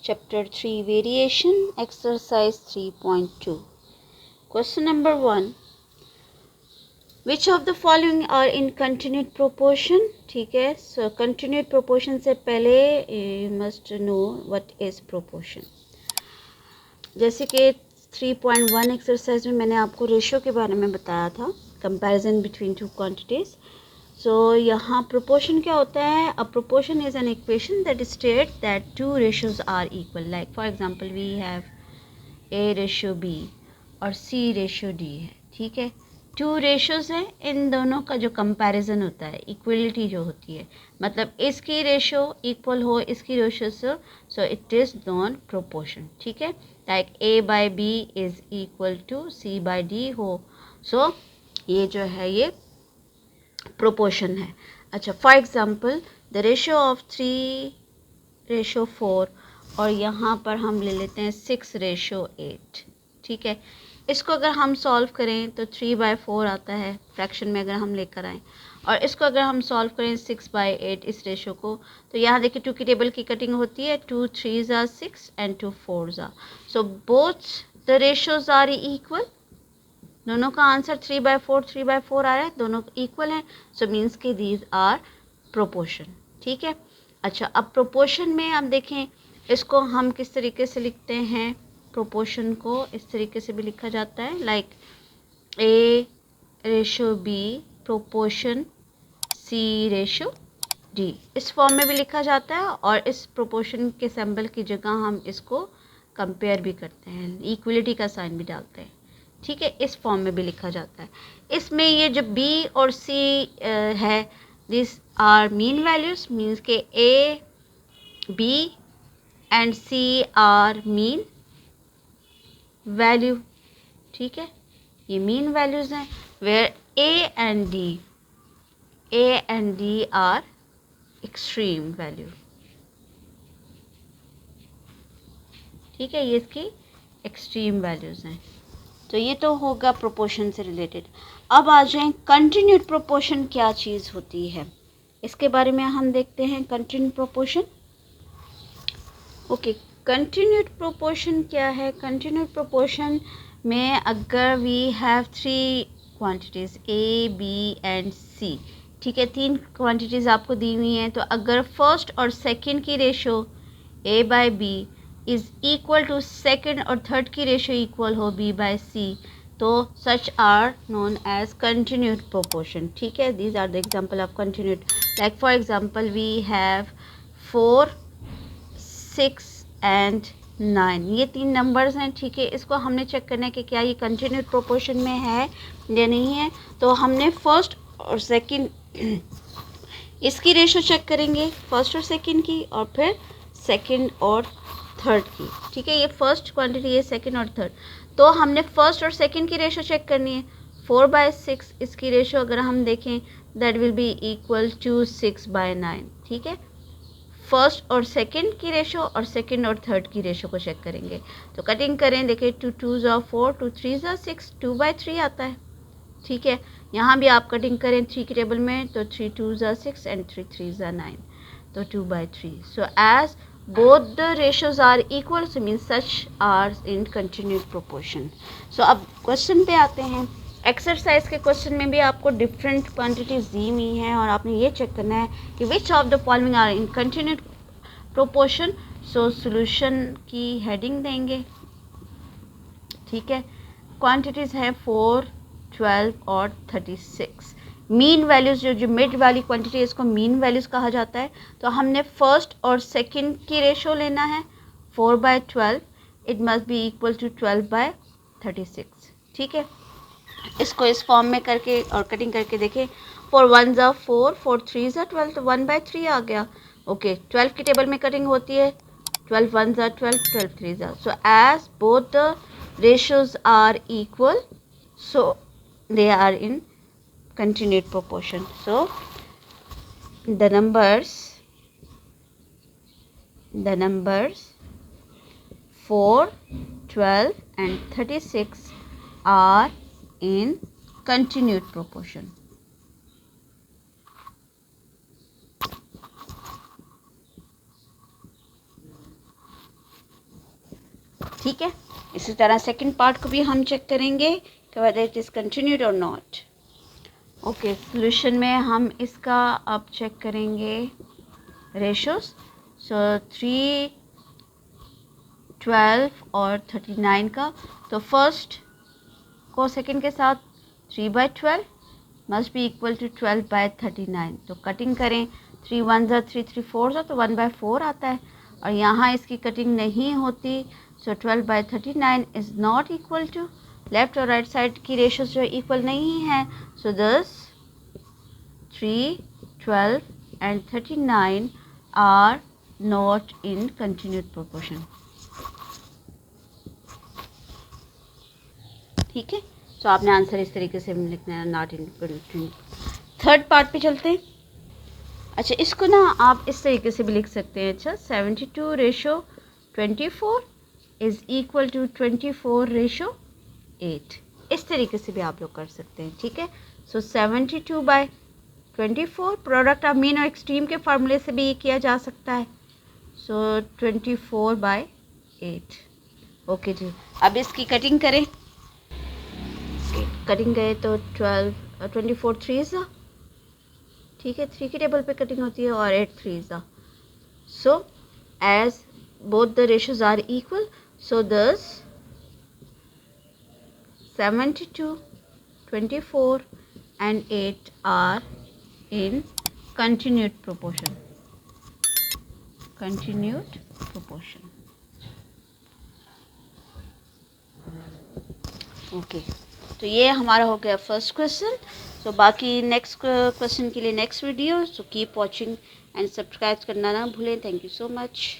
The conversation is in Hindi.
Chapter 3 Variation Exercise 3.2 Question number 1 Which of the following are in continued proportion? ठीक है, so continued proportion से पहले you must know what is proportion. जैसे कि 3.1 एक्सरसाइज में मैंने आपको रेशो के बारे में बताया था, comparison between two quantities. So यहाँ प्रोपोर्शन क्या होता है? A proportion is an equation that state that two ratios are equal. Like for example we have a ratio b और सी रेशो डी है. ठीक है, टू रेशोज हैं, इन दोनों का जो कंपैरिजन होता है, इक्वलिटी जो होती है, मतलब इसकी रेशो इक्वल हो इसकी रेशो से, so it is non proportion. ठीक है, like a by b is equal to c by d हो, सो ये जो है ये प्रोपोर्शन है. अच्छा, for example the ratio of 3:4 और यहाँ पर हम ले लेते हैं 6:8. ठीक है, इसको अगर हम सॉल्व करें तो 3/4 आता है फ्रैक्शन में अगर हम लेकर आएँ, और इसको अगर हम सॉल्व करें 6/8 इस रेशो को, तो यहाँ देखिए 2 की टेबल की कटिंग होती है, 2 3s are 6 and 2 4s are, so both the ratios are equal. दोनों का आंसर 3/4 आ रहा है, दोनों इक्वल हैं, सो मीन्स कि दीज आर प्रोपोर्शन. ठीक है, अच्छा अब प्रोपोर्शन में आप देखें इसको हम किस तरीके से लिखते हैं. प्रोपोर्शन को इस तरीके से भी लिखा जाता है, like a ratio b proportion c ratio d, इस फॉर्म में भी लिखा जाता है, और इस प्रोपोर्शन के सिंबल की जगह हम इसको कंपेयर भी करते हैं, इक्वलिटी का साइन भी डालते हैं. ठीक है, इस फॉर्म में भी लिखा जाता है. इसमें ये जो B और C है, this are mean values, means के A, B and C are mean value. ठीक है, ये मीन वैल्यूज हैं, where A and D are extreme value. ठीक है, ये इसकी एक्सट्रीम वैल्यूज हैं. तो ये तो होगा प्रोपोर्शन से रिलेटेड. अब आ जाएं कंटिन्यूड प्रोपोर्शन क्या चीज़ होती है, इसके बारे में हम देखते हैं. Continued proportion, okay, continued proportion क्या है? कंटिन्यूड प्रोपोर्शन में अगर we have 3 quantities A B and C, ठीक है, 3 क्वांटिटीज़ आपको दी हुई हैं, तो अगर फर्स्ट और सेकंड की ratio a by b is equal to second और थर्ड की रेशो इक्वल हो बी बाई सी, तो such are known as continued proportion. ठीक है, these are the example of continued. Like for example we have 4 6 and 9, ये 3 नंबर्स हैं. ठीक है, इसको हमने चेक करना है कि क्या ये कंटिन्यूड प्रोपोर्शन में है या नहीं है. तो हमने फर्स्ट और सेकंड इसकी रेशो चेक करेंगे, फर्स्ट और सेकंड की, और फिर सेकंड और थर्ड की. ठीक है, ये फर्स्ट क्वांटिटी है, सेकंड और थर्ड, तो हमने फर्स्ट और सेकंड की रेशो चेक करनी है. 4/6 इसकी रेशो अगर हम देखें, that will be equal to 6/9. ठीक है, फर्स्ट और सेकंड की रेशो और सेकंड और थर्ड की रेशो को चेक करेंगे. तो कटिंग करें, देखिए 2 2s are 4, 2 3s are 6, 2/3 आता है. ठीक है, यहाँ भी आप कटिंग करें 3 की टेबल में, तो 3 2s are 6 and 3 3s are 9, तो 2/3. So as both the ratios are equal, so means such are in continued proportion. so अब क्वेश्चन पे आते हैं. एक्सरसाइज के क्वेश्चन में भी आपको डिफरेंट क्वांटिटीज दी हुई हैं, और आपने ये चेक करना है कि which of the following are in continued proportion. So solution की हेडिंग देंगे. ठीक है, क्वांटिटीज़ हैं 4 12 और 36. मीन वैल्यूज़ जो मिड वाली क्वांटिटी है, इसको मीन वैल्यूज़ कहा जाता है. तो हमने फर्स्ट और सेकंड की रेशो लेना है. 4/12 it must be equal to 12/36. ठीक है, इसको इस फॉर्म में करके और कटिंग करके देखें. 4 1s are 4, 4 3s are 12, तो 1/3 आ गया. ओके, 12 की टेबल में कटिंग होती है, 12 1s are 12, 12 3s are, so as both the ratios are equal, so they are in continued proportion. So the numbers 4 12 and 36 are in continued proportion. ठीक है। इसी तरह सेकंड पार्ट को भी हम चेक करेंगे कि whether it is continued or not। Okay, solution में हम इसका अब चेक करेंगे रेशोस। सो 3, 12 और 39 का। तो फर्स्ट को सेकंड के साथ 3/12 मस्ट बी इक्वल टू 12/39। तो कटिंग करें, 3 1 3 3 4 तो 1/4 आता है, और यहाँ इसकी कटिंग नहीं होती। So 12/39 is not equal to, left और राइट साइड की रेशोज जो इक्वल नहीं है। So this 3, 12 and 39 are not in continued proportion. ठीक है, तो आपने आंसर इस तरीके से लिखना है, not in continued. Third part पे चलते हैं। अच्छा, इसको ना आप इस तरीके से भी लिख सकते हैं। अच्छा, 72/24 इज़ इक्वल टू 24/8। इस तरीके से भी आप लोग कर सकते हैं। ठीक है, सो 72/24 प्रोडक्ट ऑफ मीन और एक्सट्रीम के फार्मूले से भी किया जा सकता है। सो 24/8। ओके जी, अब इसकी कटिंग करें। कटिंग गए तो 24 3 ठीक है, 3 की टेबल पे कटिंग होती है, और 8 3 so as both the ratios are equal, so दस 72, 24 and 8 are in continued proportion। continued proportion। Okay, तो ये हमारा हो गया फर्स्ट क्वेश्चन। सो बाकी नेक्स्ट क्वेश्चन के लिए next video. So keep watching and subscribe करना ना भूलें। Thank you so much.